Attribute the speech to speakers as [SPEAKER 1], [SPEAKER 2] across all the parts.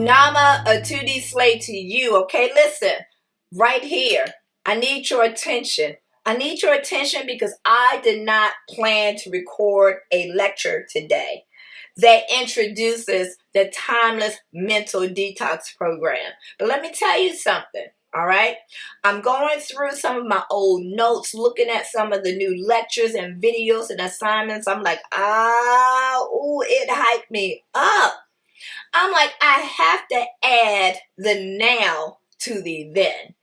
[SPEAKER 1] Nama, a 2D slate to you, okay? Listen, right here, I need your attention. I need your attention because I did not plan to record a lecture today that introduces the Timeless Mental Detox Program. But let me tell you something, all right? I'm going through some of my old notes, looking at some of the new lectures and videos and assignments. I'm like, it hyped me up. I'm like, I have to add the now to the then.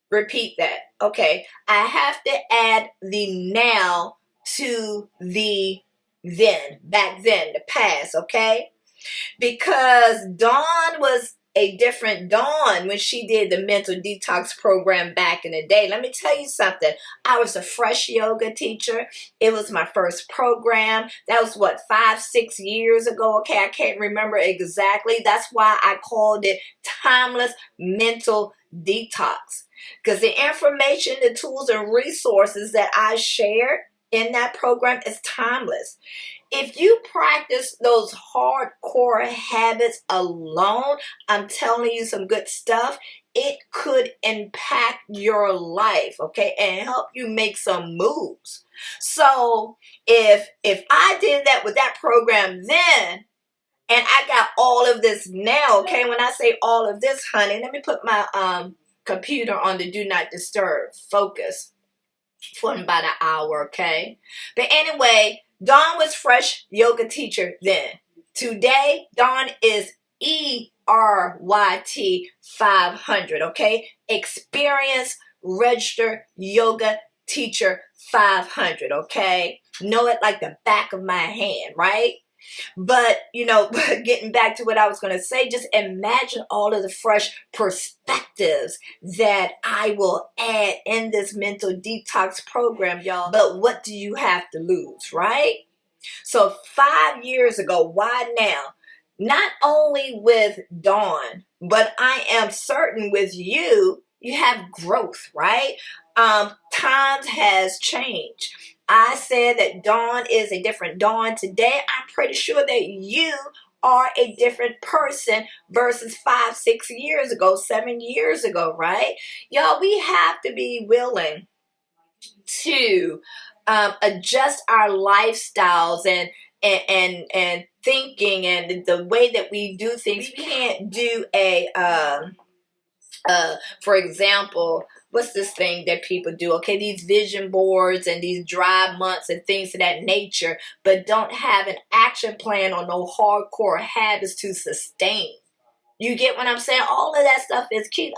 [SPEAKER 1] Repeat that. Okay. I have to add the now to the then. Back then, the past. Okay. Because Dawn was a different Dawn when she did the mental detox program back in the day. Let me tell you something. I was a fresh yoga teacher. It was my first program. That was 5-6 years ago. Okay, I can't remember exactly. That's why I called it Timeless Mental Detox. Because the information, the tools, and resources that I shared in that program is timeless. If you practice those hardcore habits alone, I'm telling you some good stuff, it could impact your life, okay, and help you make some moves. So if I did that with that program then, and I got all of this now, okay, when I say all of this, honey, let me put my computer on the do not disturb focus for about an hour, okay? But anyway, Dawn was fresh yoga teacher then. Today, Dawn is ERYT 500, okay? Experienced registered yoga teacher 500, okay? Know it like the back of my hand, right? But, getting back to what I was going to say, just imagine all of the fresh perspectives that I will add in this mental detox program, y'all. But what do you have to lose, right? So 5 years ago, why now? Not only with Dawn, but I am certain with you, you have growth, right? Times has changed. I said that Dawn is a different Dawn today. I'm pretty sure that you are a different person versus 5-6 years ago, 7 years ago, right? Y'all, we have to be willing to adjust our lifestyles and thinking and the way that we do things. We can't do for example, what's this thing that people do? Okay, these vision boards and these dry months and things of that nature, but don't have an action plan or no hardcore habits to sustain. You get what I'm saying? All of that stuff is cute.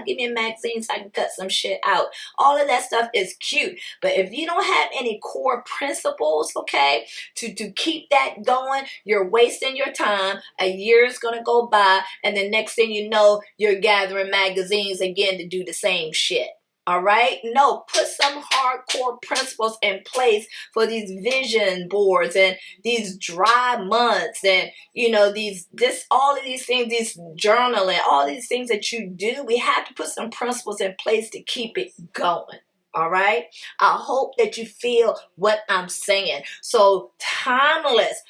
[SPEAKER 1] Give me a magazine so I can cut some shit out. All of that stuff is cute. But if you don't have any core principles, okay, to keep that going, you're wasting your time. A year is going to go by, and the next thing you know, you're gathering magazines again to do the same shit. All right? No, put some hardcore principles in place for these vision boards and these dry months and, all of these things, these journaling, all these things that you do. We have to put some principles in place to keep it going. All right? I hope that you feel what I'm saying. So timeless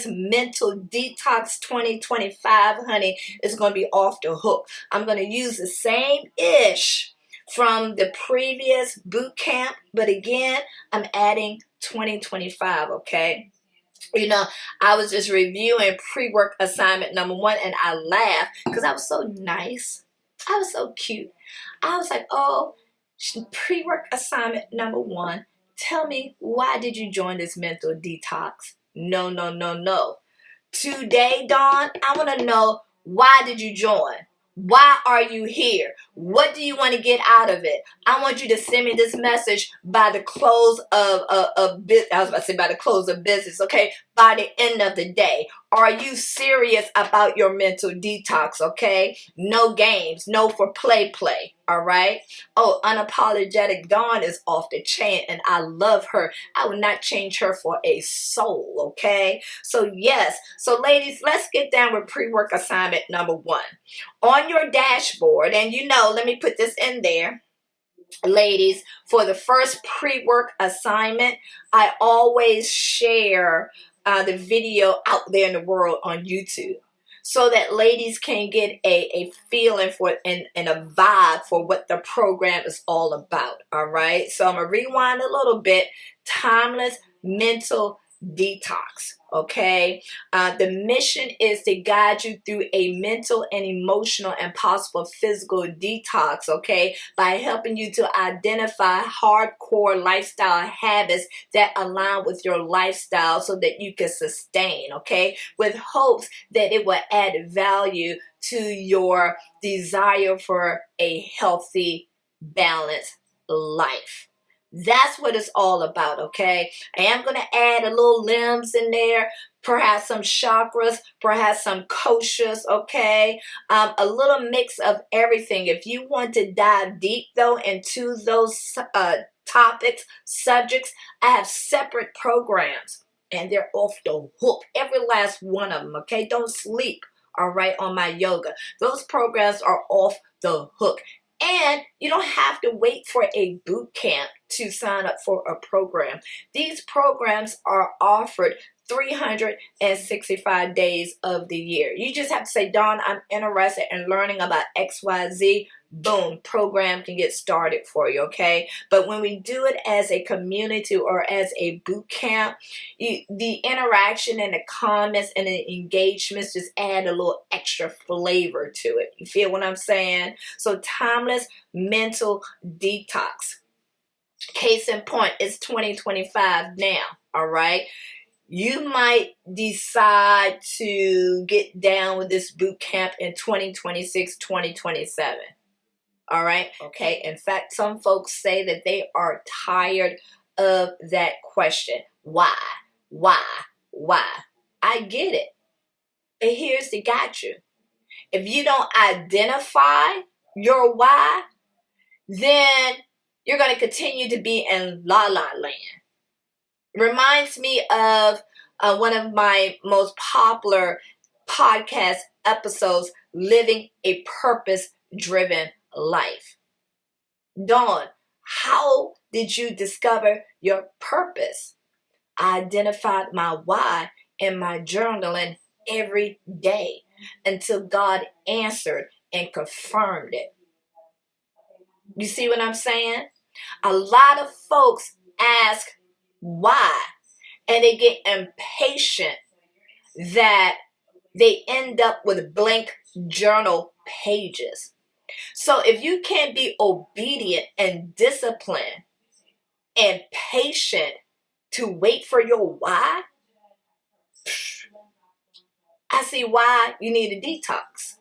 [SPEAKER 1] mental detox 2025, honey, is going to be off the hook. I'm going to use the same ish from the previous boot camp, but again, I'm adding 2025, okay? I was just reviewing pre-work assignment number 1, and I laughed because I was so nice. I was so cute. I was like, pre-work assignment number 1, tell me, why did you join this mental detox? No. Today, Dawn, I want to know, why did you join? Why are you here? What do you want to get out of it? I want you to send me this message by the close of by the close of business, okay? By the end of the day. Are you serious about your mental detox, okay? No games, no for play, all right? Oh, unapologetic Dawn is off the chain, and I love her. I would not change her for a soul, okay? So yes, so ladies, let's get down with pre-work assignment number 1. On your dashboard, and let me put this in there, ladies, for the first pre-work assignment, I always share the video out there in the world on YouTube. so that ladies can get a feeling for and a vibe for what the program is all about. All right. So I'm going to rewind a little bit. Timeless mental detox. Okay. The mission is to guide you through a mental and emotional and possible physical detox. Okay. By helping you to identify hardcore lifestyle habits that align with your lifestyle so that you can sustain. Okay. With hopes that it will add value to your desire for a healthy, balanced life. That's what it's all about, okay? I am going to add a little limbs in there, perhaps some chakras, perhaps some koshas, okay? A little mix of everything. If you want to dive deep, though, into those topics, subjects, I have separate programs, and they're off the hook. Every last one of them, okay? Don't sleep, all right, on my yoga. Those programs are off the hook. And you don't have to wait for a boot camp to sign up for a program. These programs are offered 365 days of the year. You just have to say, Dawn, I'm interested in learning about XYZ. Boom, program can get started for you, okay? But when we do it as a community or as a boot camp, the interaction and the comments and the engagements just add a little extra flavor to it. You feel what I'm saying? So timeless mental detox. Case in point, it's 2025 now, all right? You might decide to get down with this boot camp in 2026, 2027. All right. Okay. In fact, some folks say that they are tired of that question. Why? Why? Why? I get it. But here's the gotcha. If you don't identify your why, then you're going to continue to be in la la land. Reminds me of one of my most popular podcast episodes, Living a Purpose-Driven Life. Dawn, how did you discover your purpose? I identified my why in my journaling every day until God answered and confirmed it. You see what I'm saying? A lot of folks ask why, and they get impatient that they end up with blank journal pages. So if you can't be obedient and disciplined and patient to wait for your why, I see why you need a detox.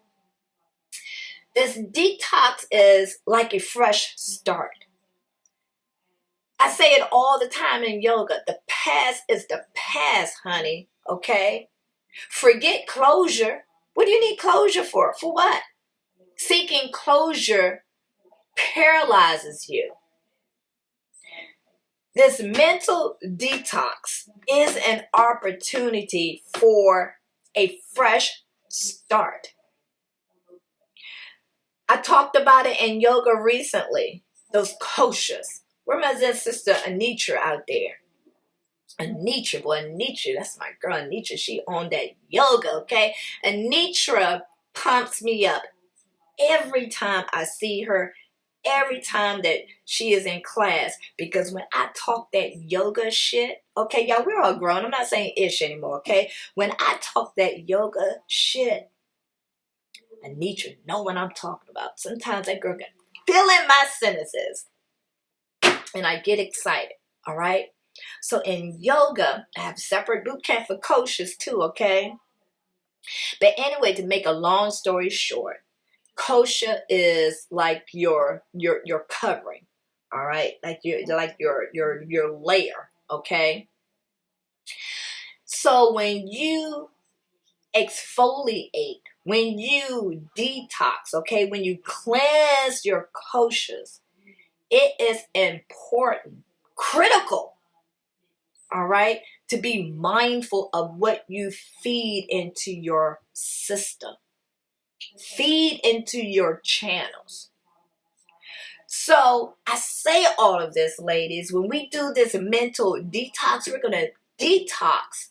[SPEAKER 1] This detox is like a fresh start. I say it all the time in yoga. The past is the past, honey, okay? Forget closure. What do you need closure for? For what? Seeking closure paralyzes you. This mental detox is an opportunity for a fresh start. I talked about it in yoga recently, those koshas. Where my Zen sister Anitra out there? Anitra, boy, Anitra, that's my girl Anitra. She on that yoga, okay? Anitra pumps me up every time I see her, every time that she is in class, because when I talk that yoga shit, okay, y'all, we're all grown. I'm not saying ish anymore, okay? When I talk that yoga shit, Anitra know what I'm talking about. Sometimes that girl can fill in my sentences, and I get excited, all right? So in yoga, I have separate boot camp for Koshas too, okay? But anyway, to make a long story short, Kosha is like your covering, all right? Like your layer, okay? So when you exfoliate, when you detox, okay, when you cleanse your koshas, it is important, critical, all right, to be mindful of what you feed into your system. Feed into your channels. So I say all of this, ladies, when we do this mental detox, we're going to detox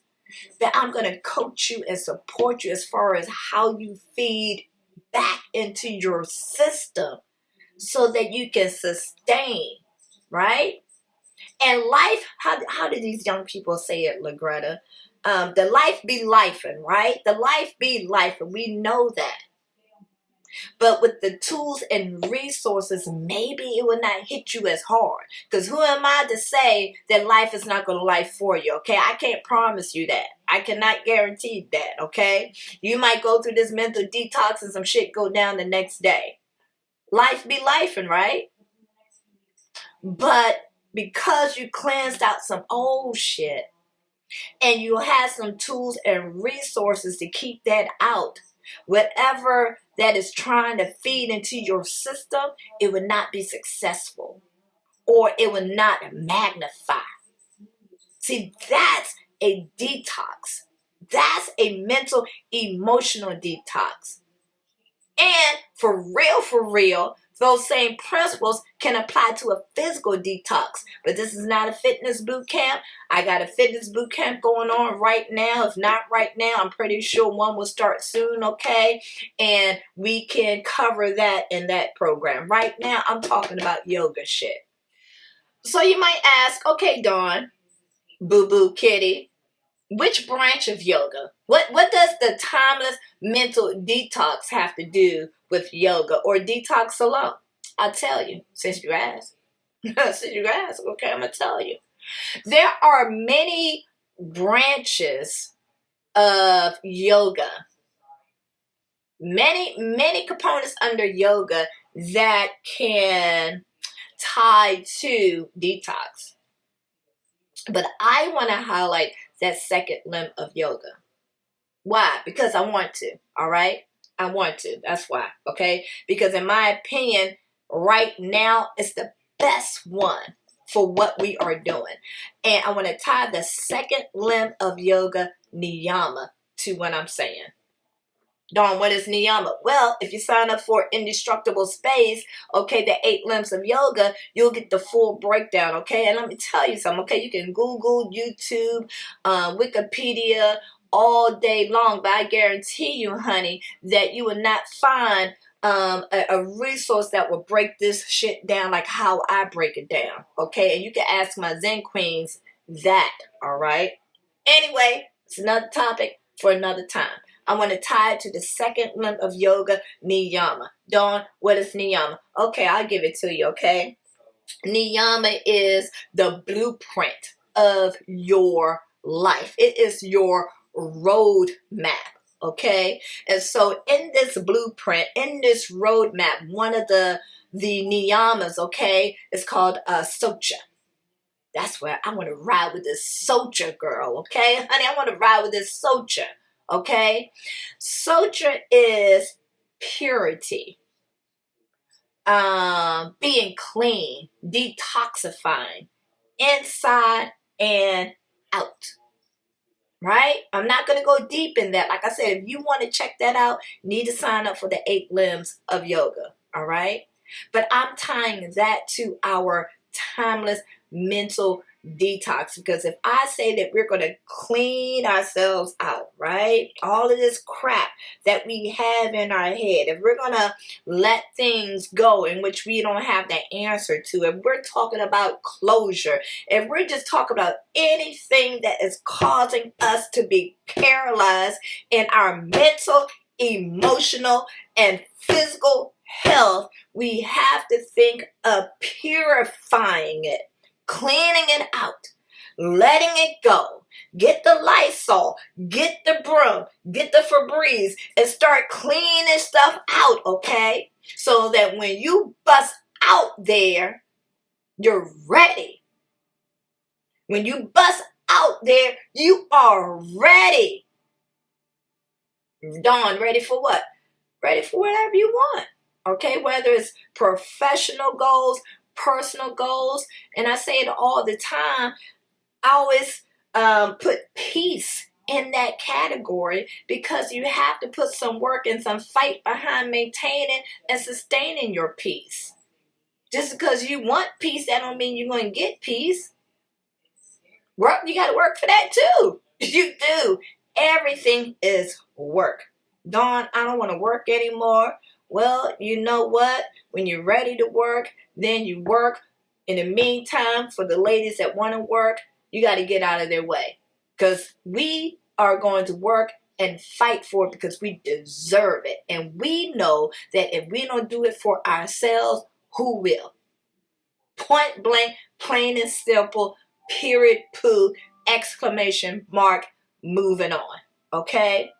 [SPEAKER 1] that I'm going to coach you and support you as far as how you feed back into your system so that you can sustain, right? And life, how do these young people say it, LaGreta? The life be lifing, right? The life be life, and we know that. But with the tools and resources, maybe it will not hit you as hard. Because who am I to say that life is not going to life for you, okay? I can't promise you that. I cannot guarantee that, okay? You might go through this mental detox and some shit go down the next day. Life be lifing, right? But because you cleansed out some old shit and you have some tools and resources to keep that out, whatever that is trying to feed into your system, it would not be successful or it would not magnify. See, that's a detox. That's a mental, emotional detox. And for real, those same principles can apply to a physical detox. But this is not a fitness boot camp. I got a fitness boot camp going on right now. If not right now, I'm pretty sure one will start soon, okay? And we can cover that in that program. Right now, I'm talking about yoga shit. So you might ask, okay, Dawn, boo-boo kitty, which branch of yoga? What does the timeless mental detox have to do with yoga or detox alone? I'll tell you, since you asked. Since you asked, okay, I'm going to tell you. There are many branches of yoga. Many components under yoga that can tie to detox. But I want to highlight that second limb of yoga. Why? Because I want to, all right? I want to. That's why, okay? Because in my opinion, right now, it's the best one for what we are doing. And I want to tie the second limb of yoga, niyama, to what I'm saying. Dawn, what is niyama? Well, if you sign up for Indestructible Space, okay, the 8 limbs of yoga, you'll get the full breakdown, okay? And let me tell you something, okay? You can Google, YouTube, Wikipedia all day long, but I guarantee you, honey, that you will not find a resource that will break this shit down like how I break it down, okay? And you can ask my Zen queens that, all right? Anyway, it's another topic for another time. I want to tie it to the second limb of yoga, niyama. Dawn, what is niyama? Okay, I'll give it to you, okay? Niyama is the blueprint of your life. It is your road map, okay? And so in this blueprint, in this roadmap, one of the niyamas, okay, is called socha. That's where I want to ride with this socha girl, okay? Honey, I want to ride with this socha. Okay, Socha is purity, being clean, detoxifying, inside and out, right? I'm not going to go deep in that. Like I said, if you want to check that out, you need to sign up for the 8 limbs of yoga, all right? But I'm tying that to our timeless mental detox, because if I say that we're going to clean ourselves out, right, all of this crap that we have in our head, if we're going to let things go in which we don't have the answer to, if we're talking about closure, if we're just talking about anything that is causing us to be paralyzed in our mental, emotional, and physical health, we have to think of purifying it, cleaning it out, letting it go. Get the Lysol, get the broom, get the Febreze, and start cleaning stuff out, okay? So that when you bust out there, you're ready. When you bust out there, you are ready. Dawn, ready for what? Ready for whatever you want, okay? Whether it's professional goals, personal goals, and I say it all the time, I always put peace in that category, because you have to put some work and some fight behind maintaining and sustaining your peace. Just because you want peace, that don't mean you're going to get peace. You got to work for that too. You Everything is work. Dawn, I don't want to work anymore. Well, you know what? When you're ready to work, then you work. In the meantime, for the ladies that want to work, you got to get out of their way. Because we are going to work and fight for it because we deserve it. And we know that if we don't do it for ourselves, who will? Point blank, plain and simple, period, poo, exclamation mark, moving on. Okay?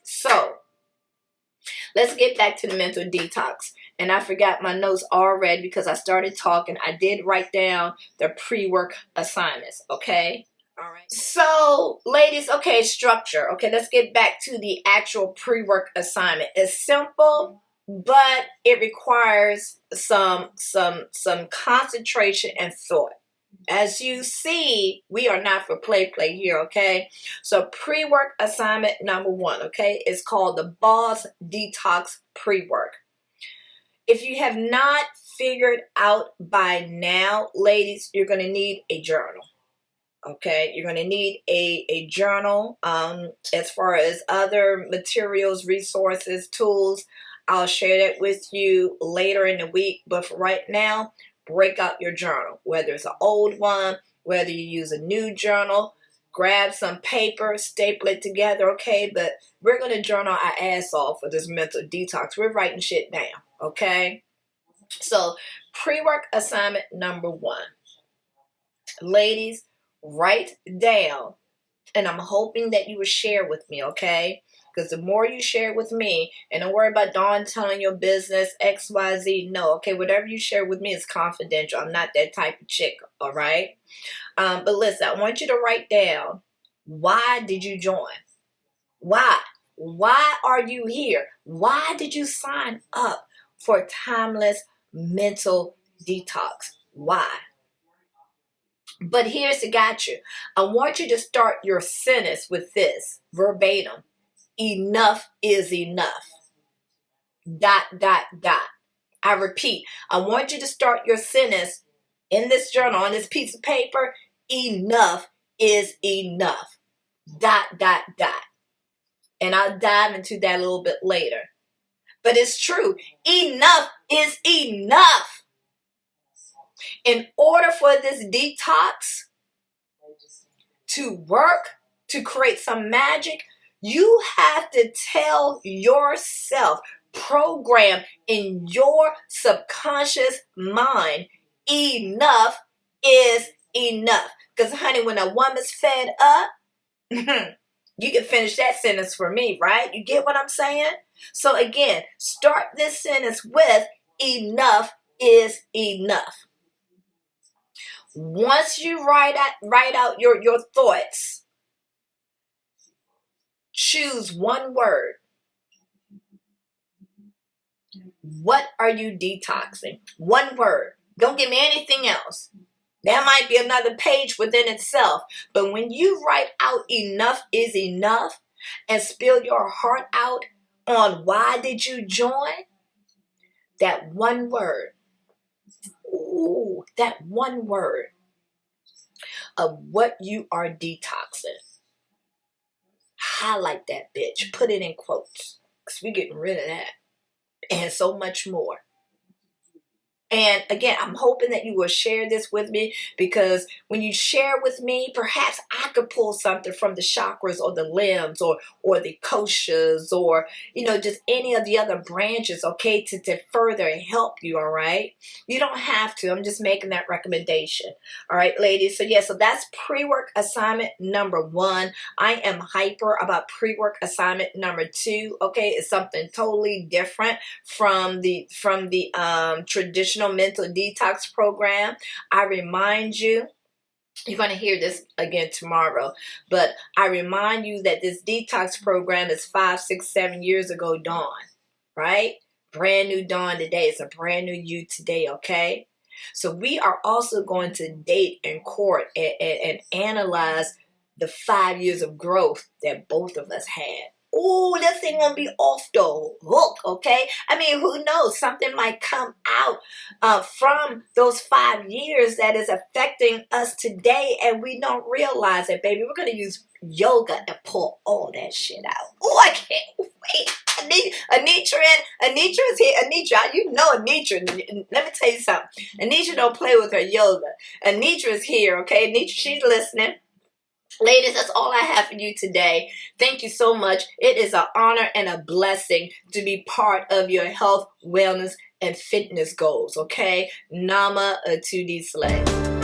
[SPEAKER 1] So, let's get back to the mental detox. And I forgot my notes already because I started talking. I did write down the pre-work assignments, okay? All right. So, ladies, okay, structure. Okay, let's get back to the actual pre-work assignment. It's simple, but it requires some concentration and thought. As you see, we are not for play here, okay? So pre-work assignment number 1, okay, is called the Boss Detox Pre-Work. If you have not figured out by now, ladies, you're going to need a journal. Okay, you're going to need a journal. As far as other materials, resources, tools, I'll share that with you later in the week. But for right now, break out your journal, whether it's an old one, whether you use a new journal, grab some paper, staple it together, okay? But we're going to journal our ass off for this mental detox. We're writing shit down, okay? So, pre-work assignment number 1. Ladies, write down, and I'm hoping that you will share with me, okay? Because the more you share with me, and don't worry about Dawn telling your business, X, Y, Z, no, okay? Whatever you share with me is confidential. I'm not that type of chick, all right? But listen, I want you to write down, why did you join? Why? Why are you here? Why did you sign up for Timeless Mental Detox? Why? But here's the gotcha. I want you to start your sentence with this, verbatim. Enough is enough. ... I repeat, I want you to start your sentence in this journal, on this piece of paper. Enough is enough. ... And I'll dive into that a little bit later. But it's true. Enough is enough. In order for this detox to work, to create some magic, you have to tell yourself, program in your subconscious mind, enough is enough. Because, honey, when a woman's fed up, you can finish that sentence for me, right? You get what I'm saying? So again, start this sentence with enough is enough. Once you write out your thoughts, choose one word. What are you detoxing? One word. Don't give me anything else. That might be another page within itself. But when you write out enough is enough and spill your heart out on why did you join, that one word, that one word of what you are detoxing, highlight that bitch. Put it in quotes because we're getting rid of that. And so much more. And again, I'm hoping that you will share this with me, because when you share with me, perhaps I could pull something from the chakras or the limbs or the koshas or, just any of the other branches, okay, to further help you, all right? You don't have to. I'm just making that recommendation. All right, ladies. So that's pre-work assignment number 1. I am hyper about pre-work assignment number 2, okay? It's something totally different from the traditional mental detox program. I remind you, you're going to hear this again tomorrow, but I remind you that this detox program is 5, 6, 7 years ago dawn, right? Brand new dawn today. It's a brand new you today, okay? So we are also going to date and court and analyze the 5 years of growth that both of us had. ooh, this thing gonna be off the hook, okay? I mean, who knows? Something might come out from those 5 years that is affecting us today, and we don't realize it, baby. We're gonna use yoga and pull all that shit out. Oh, I can't wait. Anitra is here. Anitra, you know Anitra. Let me tell you something. Anitra don't play with her yoga. Anitra is here, okay? Anitra, she's listening. Ladies, that's all I have for you today. Thank you so much. It is an honor and a blessing to be part of your health, wellness, and fitness goals, okay? Nama Atudi Slay.